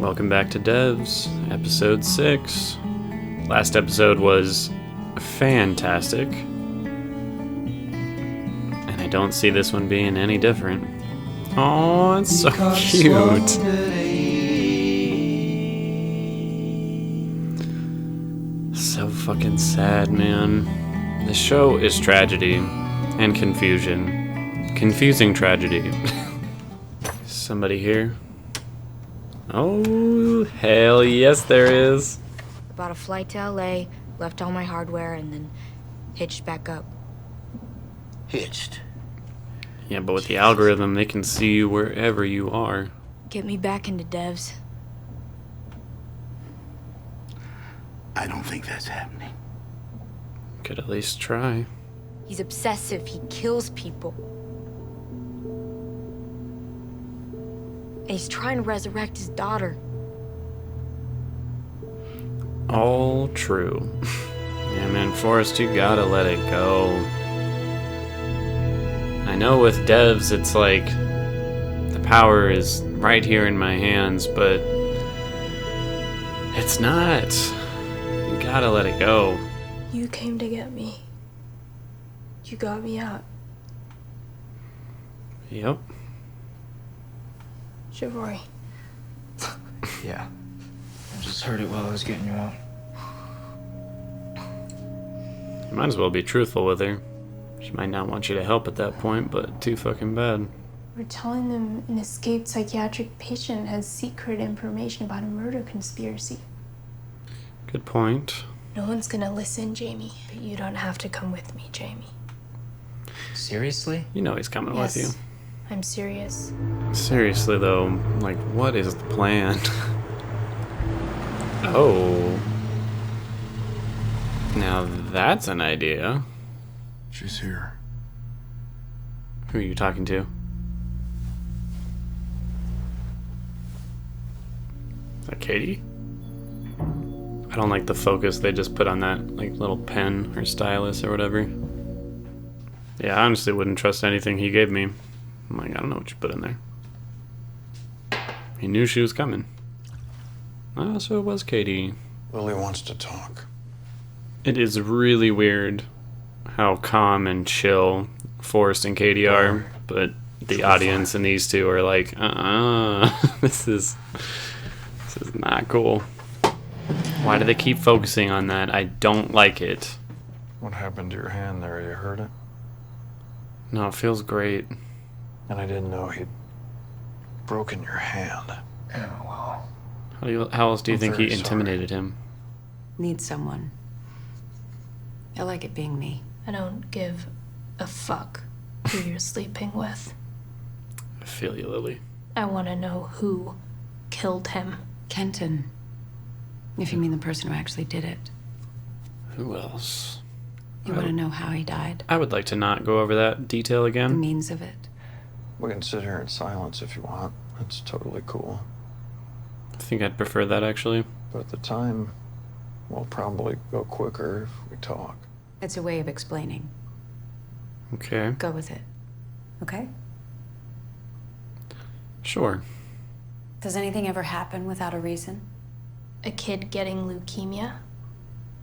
Welcome back to DEVS, episode 6. Last episode was fantastic, and I don't see this one being any different. Oh, it's so cute. So fucking sad, man. The show is tragedy and confusion. Confusing tragedy. Somebody here? Oh, hell yes there is. Bought a flight to LA, left all my hardware, and then hitched back up. Hitched? Yeah, but with the algorithm, they can see you wherever you are. Get me back into devs. I don't think that's happening. Could at least try. He's obsessive. He kills people. And he's trying to resurrect his daughter. All true. Yeah, man, Forrest, you gotta let it go. I know with devs, it's like the power is right here in my hands, but it's not. You gotta let it go. You came to get me. You got me out. Yep. Chivalry. Yeah. I just heard it while I was getting you out. You might as well be truthful with her. She might not want you to help at that point, but too fucking bad. We're telling them an escaped psychiatric patient has secret information about a murder conspiracy. Good point. No one's gonna listen, Jamie. But you don't have to come with me, Jamie. Seriously? You know he's coming with you. I'm serious. Seriously though, like, what is the plan? Oh. Now that's an idea. She's here. Who are you talking to? Is that Katie? I don't like the focus they just put on that like little pen or stylus or whatever. Yeah, I honestly wouldn't trust anything he gave me. I'm like, I don't know what you put in there. He knew she was coming. Oh, so it was Katie. Lily wants to talk. It is really weird how calm and chill Forrest and Katie are, but the audience and these two are like, this is not cool. Why do they keep focusing on that? I don't like it. What happened to your hand there? You hurt it? No, it feels great. And I didn't know he'd broken your hand. Oh, well. How else do you I'm think he very intimidated him? Need someone. I like it being me. I don't give a fuck who you're sleeping with. I feel you, Lily. I want to know who killed him. Kenton. If you mean the person who actually did it. Who else? You want to know how he died? I would like to not go over that detail The again. means of it. We can sit here in silence if you want. It's totally cool. I think I'd prefer that, actually. But the time will probably go quicker if we talk. It's a way of explaining. Okay. Go with it. Okay? Sure. Does anything ever happen without a reason? A kid getting leukemia?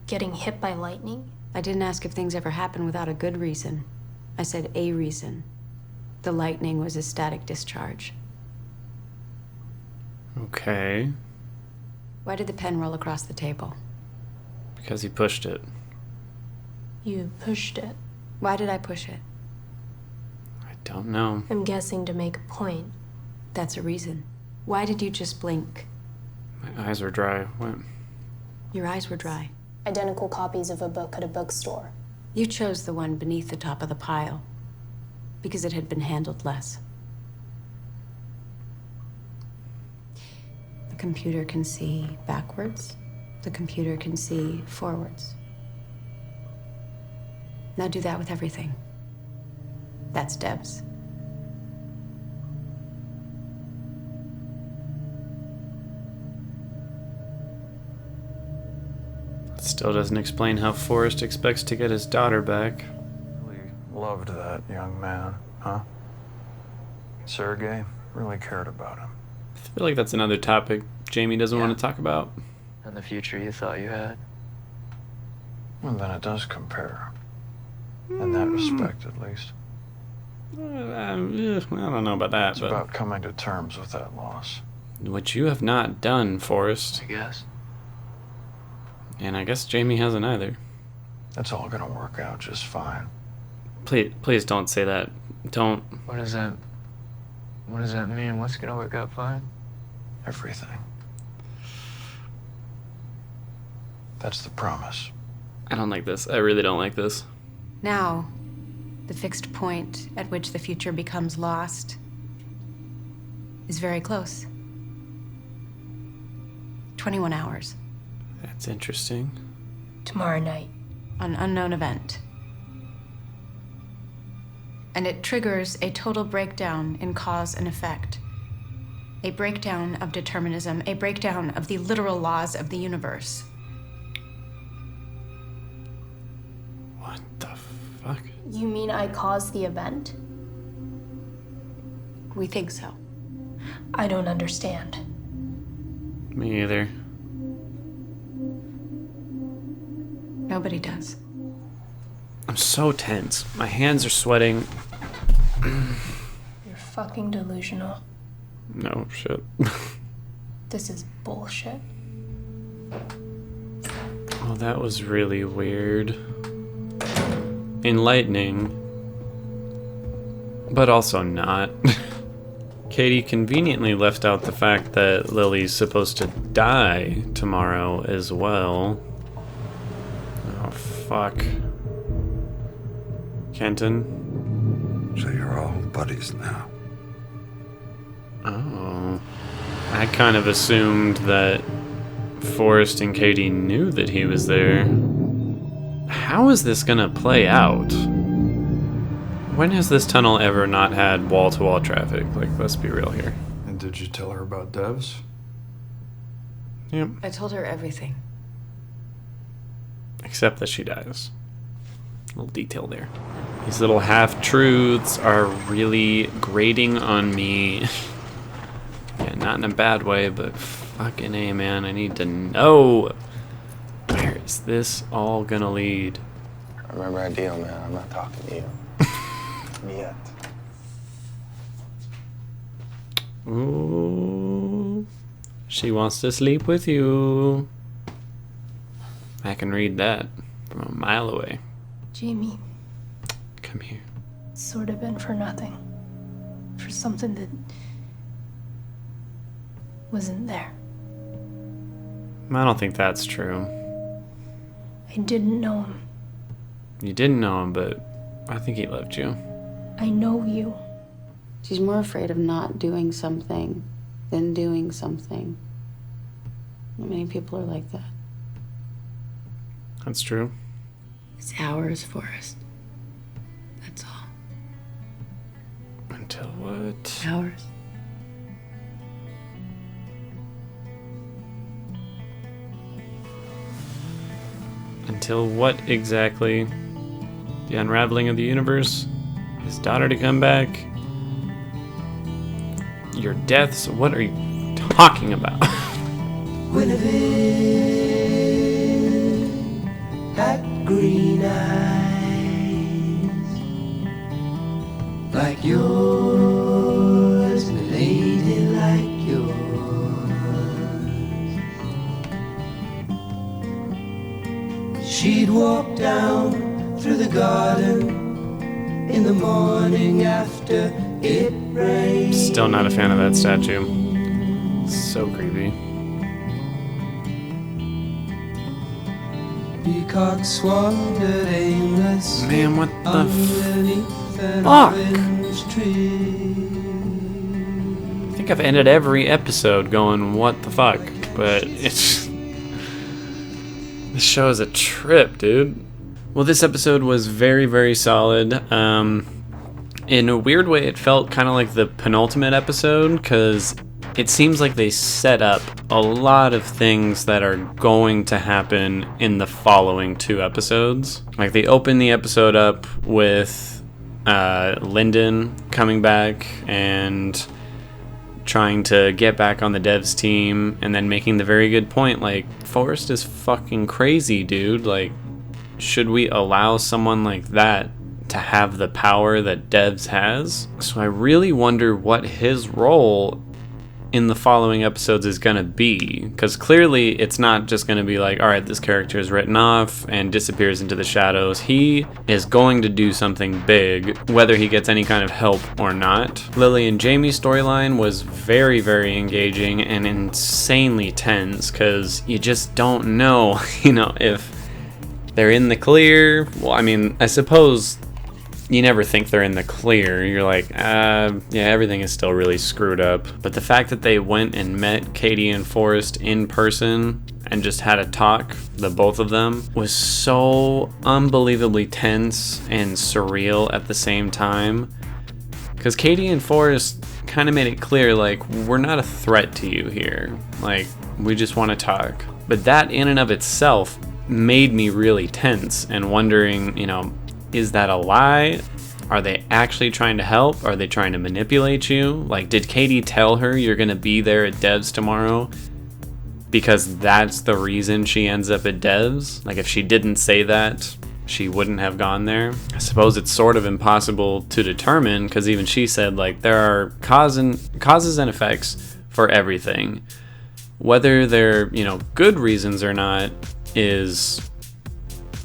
Getting hit by lightning? I didn't ask if things ever happen without a good reason. I said a reason. The lightning was a static discharge. Okay. Why did the pen roll across the table? Because he pushed it. You pushed it. Why did I push it? I don't know. I'm guessing to make a point. That's a reason. Why did you just blink? My eyes were dry. What? Your eyes were dry. Identical copies of a book at a bookstore. You chose the one beneath the top of the pile because it had been handled less. The computer can see backwards. The computer can see forwards. Now do that with everything. That's DEVS. Still doesn't explain how Forrest expects to get his daughter back. Really loved that young man, huh? Sergey really cared about him. I feel like that's another topic Jamie doesn't want to talk about. And the future you thought you had. And then it does compare. In that respect, at least. I don't know about that, It's but about coming to terms with that loss. which you have not done, Forrest. I guess. And I guess Jamie hasn't either. It's all gonna work out just fine. Please don't say that. Don't. What does that mean? What's gonna work out fine? Everything. That's the promise. I don't like this. I really don't like this. Now, the fixed point at which the future becomes lost is very close. 21 hours. That's interesting. Tomorrow night. An unknown event. And it triggers a total breakdown in cause and effect. A breakdown of determinism, a breakdown of the literal laws of the universe. What the fuck? You mean I caused the event? We think so. I don't understand. Me either. Nobody does. I'm so tense. My hands are sweating. You're fucking delusional. No, shit. This is bullshit. Oh, that was really weird. Enlightening. But also not. Katie conveniently left out the fact that Lily's supposed to die tomorrow as well. Oh, fuck. Kenton? So you're all buddies now. Oh. I kind of assumed that Forrest and Katie knew that he was there. How is this gonna play out? When has this tunnel ever not had wall-to-wall traffic? Like, let's be real here. And did you tell her about DEVS? Yep. I told her everything. Except that she dies. Little detail there. These little half-truths are really grating on me. Yeah, not in a bad way, but fucking A, man. I need to know. Where is this all gonna lead? Remember our deal, man. I'm not talking to you. Yet. Ooh. She wants to sleep with you. I can read that from a mile away. Jamie, Come here. it's sort of been for nothing. For something that wasn't there. I don't think that's true. I didn't know him. You didn't know him, but I think he loved you. I know you. She's more afraid of not doing something than doing something. Not many people are like that. That's true. It's ours, Forrest. That's all. Until what? Ours. Until what exactly? The unraveling of the universe? His daughter to come back? Your deaths? What are you talking about? Had green eyes like yours, a lady like yours. She'd walk down through the garden in the morning after it rained. Still not a fan of that statue. So creepy. Peacocks wandered aimless. Man, what the underneath an fuck? orange tree. I think I've ended every episode going, what the fuck? But it's... This show is a trip, dude. Well, this episode was very, very solid. In a weird way, it felt kind of like the penultimate episode, because it seems like they set up a lot of things that are going to happen in the following two episodes. Like, they open the episode up with Lyndon coming back and trying to get back on the devs team, and then making the very good point, like, Forrest is fucking crazy, dude. Like, should we allow someone like that to have the power that devs has? So I really wonder what his role in the following episodes is going to be, because clearly it's not just going to be like, all right, this character is written off and disappears into the shadows. He is going to do something big, whether he gets any kind of help or not. Lily and Jamie's storyline was very, very engaging and insanely tense, because you just don't know, if they're in the clear. Well, I mean, I suppose you never think they're in the clear. You're like, yeah, everything is still really screwed up. But the fact that they went and met Katie and Forrest in person and just had a talk, the both of them, was so unbelievably tense and surreal at the same time. Because Katie and Forrest kind of made it clear, like, we're not a threat to you here. Like, we just want to talk. But that in and of itself made me really tense and wondering, is that a lie? Are they actually trying to help? Are they trying to manipulate you? Like, did Katie tell her you're going to be there at Devs tomorrow because that's the reason she ends up at Devs? Like, if she didn't say that, she wouldn't have gone there. I suppose it's sort of impossible to determine, because even she said, like, there are causes and effects for everything. Whether they're, good reasons or not is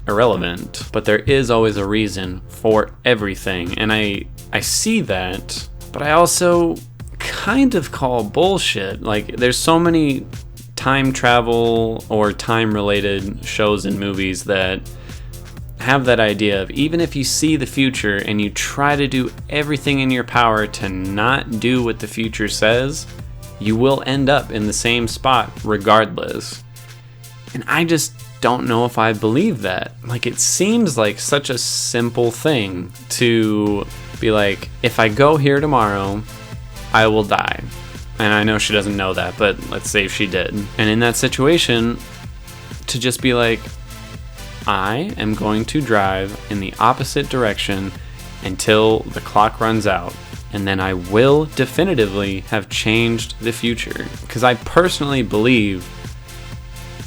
irrelevant, but there is always a reason for everything, and I see that, but I also kind of call bullshit. Like, there's so many time travel or time related shows and movies that have that idea of, even if you see the future and you try to do everything in your power to not do what the future says, you will end up in the same spot regardless. And I just don't know if I believe that. Like, it seems like such a simple thing to be like, if I go here tomorrow, I will die. And I know she doesn't know that, but let's say she did. And in that situation, to just be like, I am going to drive in the opposite direction until the clock runs out, and then I will definitively have changed the future. Because I personally believe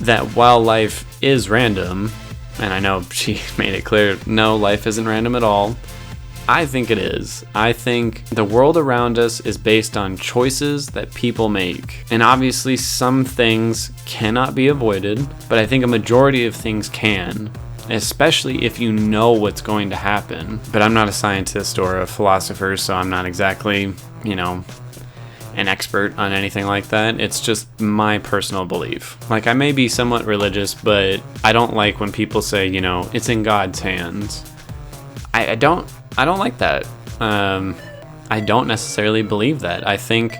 that while life is random, and I know she made it clear, no, life isn't random at all, I think it is. I think the world around us is based on choices that people make. And obviously some things cannot be avoided, but I think a majority of things can, especially if you know what's going to happen. But I'm not a scientist or a philosopher, so I'm not exactly, an expert on anything like that. It's just my personal belief. Like, I may be somewhat religious, but I don't like when people say, it's in God's hands. I don't like that. I don't necessarily believe that. I think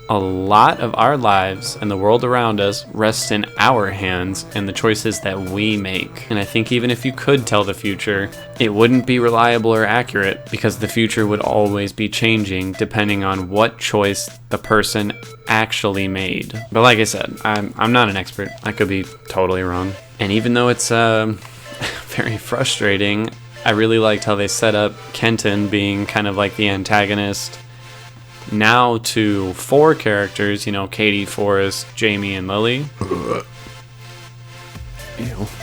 a lot of our lives and the world around us rests in our hands and the choices that we make. And I think even if you could tell the future, it wouldn't be reliable or accurate, because the future would always be changing depending on what choice the person actually made. But like I said, I'm not an expert. I could be totally wrong. And even though it's very frustrating, I really liked how they set up Kenton being kind of like the antagonist. Now to 4 characters, Katie, Forrest, Jamie, and Lily.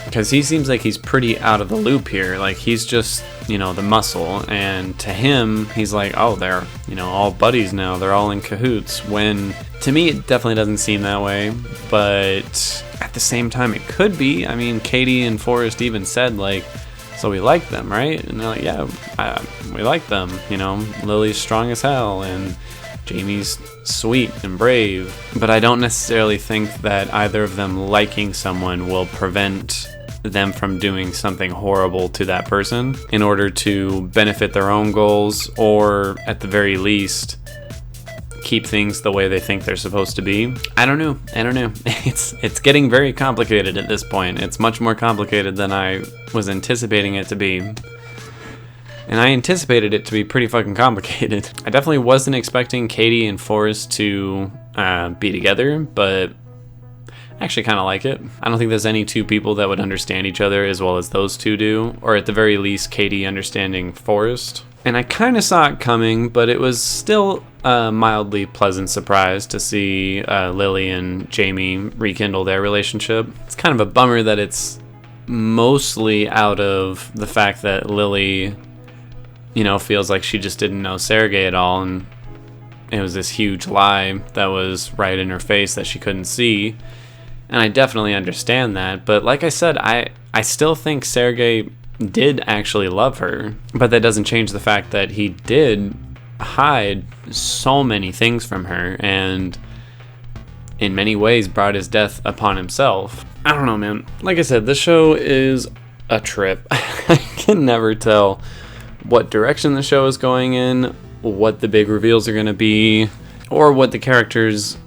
Because he seems like he's pretty out of the loop here. Like, he's just, the muscle. And to him, he's like, oh, they're, all buddies now. They're all in cahoots. When, to me, it definitely doesn't seem that way. But at the same time, it could be. I mean, Katie and Forrest even said, like, so we like them, right? And they're like, yeah, we like them. Lily's strong as hell, and Jamie's sweet and brave. But I don't necessarily think that either of them liking someone will prevent them from doing something horrible to that person in order to benefit their own goals, or at the very least keep things the way they think they're supposed to be. I don't know. It's getting very complicated at this point. It's much more complicated than I was anticipating it to be. And I anticipated it to be pretty fucking complicated. I definitely wasn't expecting Katie and Forrest to be together, but I actually kind of like it. I don't think there's any two people that would understand each other as well as those two do, or at the very least Katie understanding Forrest. And I kind of saw it coming, but it was still a mildly pleasant surprise to see Lily and Jamie rekindle their relationship. It's kind of a bummer that it's mostly out of the fact that Lily, feels like she just didn't know Sergei at all, and it was this huge lie that was right in her face that she couldn't see. And I definitely understand that, but like I said, I still think Sergei did actually love her, but that doesn't change the fact that he did hide so many things from her, and in many ways brought his death upon himself. I don't know, man. Like I said, this show is a trip. I can never tell what direction the show is going in, what the big reveals are going to be, or what the characters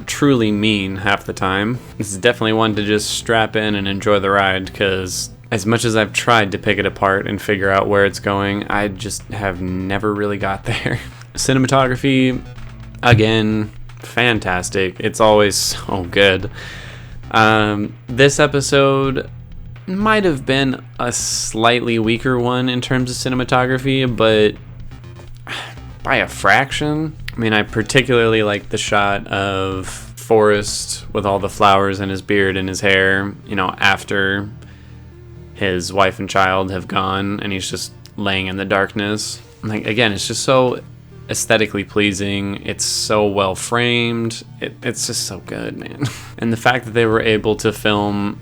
truly mean half the time. This is definitely one to just strap in and enjoy the ride, because as much as I've tried to pick it apart and figure out where it's going, I just have never really got there. Cinematography, again, fantastic. It's always so good. This episode might have been a slightly weaker one in terms of cinematography, but by a fraction. I mean, I particularly like the shot of Forrest with all the flowers in his beard and his hair, after his wife and child have gone, and he's just laying in the darkness. Like, again, it's just so aesthetically pleasing. It's so well framed. It's just so good, man. And the fact that they were able to film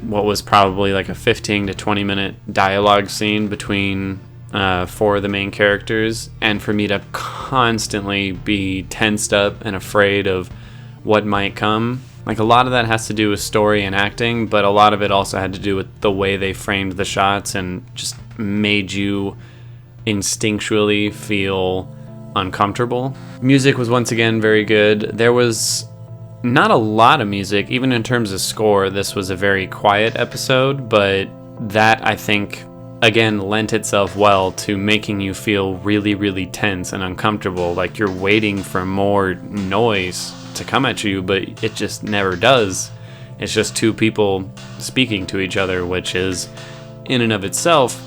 what was probably like a 15 to 20 minute dialogue scene between four of the main characters, and for me to constantly be tensed up and afraid of what might come. Like, a lot of that has to do with story and acting, but a lot of it also had to do with the way they framed the shots and just made you instinctually feel uncomfortable. Music was once again very good. There was not a lot of music, even in terms of score. This was a very quiet episode, but that, I think, again, lent itself well to making you feel really, really tense and uncomfortable. Like you're waiting for more noise to come at you, but it just never does. It's just two people speaking to each other, which is, in and of itself,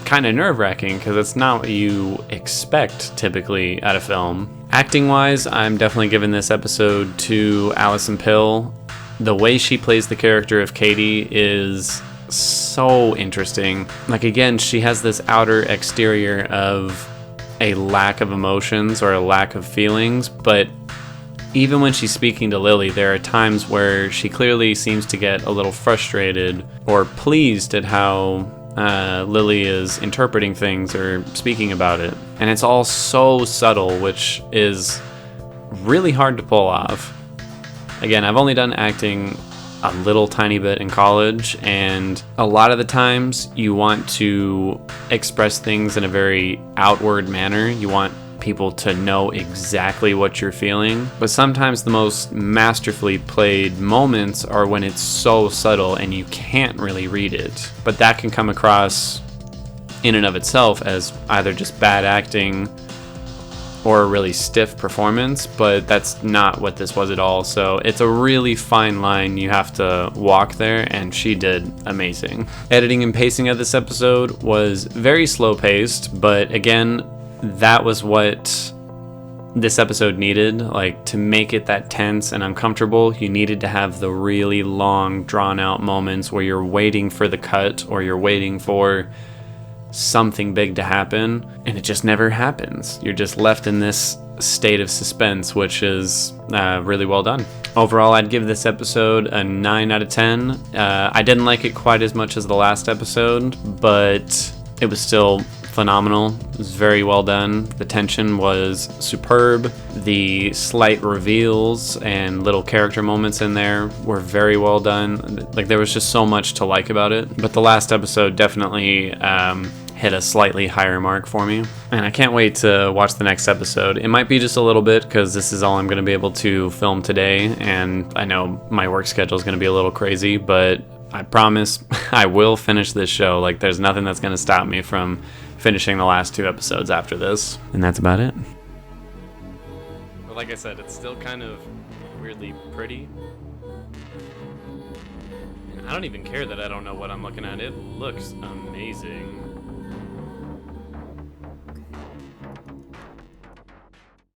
kind of nerve-wracking because it's not what you expect typically at a film. Acting-wise, I'm definitely giving this episode to Alison Pill. The way she plays the character of Katie is so interesting. Like, again, she has this outer exterior of a lack of emotions or a lack of feelings, but even when she's speaking to Lily, there are times where she clearly seems to get a little frustrated or pleased at how Lily is interpreting things or speaking about it. And it's all so subtle, which is really hard to pull off. Again, I've only done acting a little tiny bit in college, and a lot of the times you want to express things in a very outward manner. You want people to know exactly what you're feeling, but sometimes the most masterfully played moments are when it's so subtle and you can't really read it. But that can come across in and of itself as either just bad acting or a really stiff performance, but that's not what this was at all. So it's a really fine line you have to walk there, and she did amazing. Editing and pacing of this episode was very slow paced, but again, that was what this episode needed. Like, to make it that tense and uncomfortable, you needed to have the really long, drawn out moments where you're waiting for the cut or you're waiting for something big to happen, and it just never happens. You're just left in this state of suspense, which is really well done. Overall, I'd give this episode a 9 out of 10. I didn't like it quite as much as the last episode, but it was still phenomenal. It was very well done. The tension was superb. The slight reveals and little character moments in there were very well done. Like, there was just so much to like about it. But the last episode definitely hit a slightly higher mark for me. And I can't wait to watch the next episode. It might be just a little bit because this is all I'm going to be able to film today. And I know my work schedule is going to be a little crazy, but I promise I will finish this show. Like, there's nothing that's going to stop me from finishing the last 2 episodes after this. And that's about it. But like I said, it's still kind of weirdly pretty. I don't even care that I don't know what I'm looking at. It looks amazing.